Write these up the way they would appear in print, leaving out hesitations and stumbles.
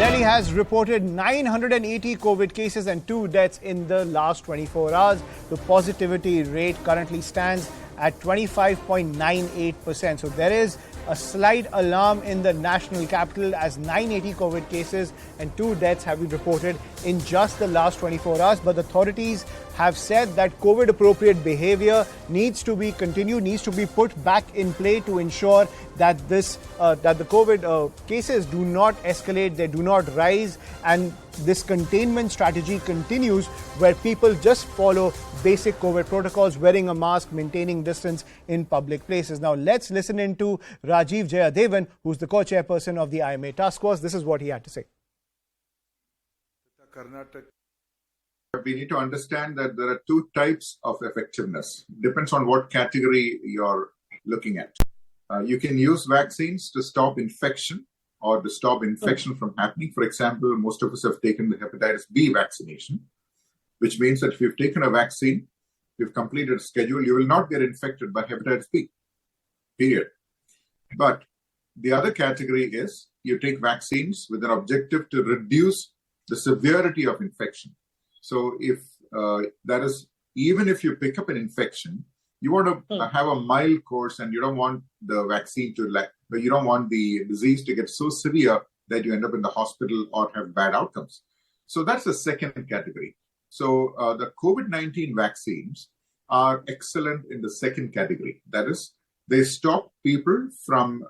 Delhi has reported 980 COVID cases and 2 deaths in the last 24 hours. The positivity rate currently stands at 25.98%. So there is a slight alarm in the national capital as 980 COVID cases and 2 deaths have been reported in just the last 24 hours. But the authorities have said that COVID-appropriate behavior needs to be continued, needs to be put back in play to ensure that that the COVID cases do not escalate, they do not rise, and this containment strategy continues where people just follow basic COVID protocols, wearing a mask, maintaining distance in public places. Now, let's listen in to Rajiv Jayadevan, who's the co-chairperson of the IMA task force. This is what he had to say. We need to understand that there are two types of effectiveness. Depends on what category you're looking at. You can use vaccines to stop infection or to stop infection from happening. For example, most of us have taken the hepatitis B vaccination, which means that if you've taken a vaccine, you've completed a schedule, you will not get infected by hepatitis B, period. But the other category is you take vaccines with an objective to reduce the severity of infection. So if that is, even if you pick up an infection, you want to have a mild course and you don't want the vaccine to you don't want the disease to get so severe that you end up in the hospital or have bad outcomes. So that's the second category. So the COVID-19 vaccines are excellent in the second category. That is, they stop people from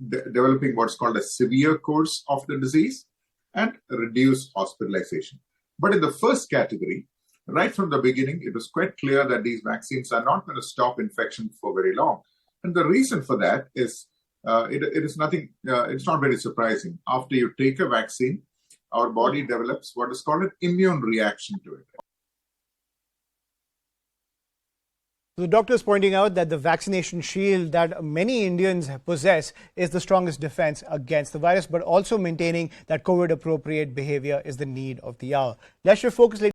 developing what's called a severe course of the disease and reduce hospitalization. But in the first category, right from the beginning, it was quite clear that these vaccines are not going to stop infection for very long. And the reason for that is it's not very surprising. After you take a vaccine, our body develops what is called an immune reaction to it. The doctor is pointing out that the vaccination shield that many Indians possess is the strongest defense against the virus, but also maintaining that COVID-appropriate behavior is the need of the hour. Let's shift focus.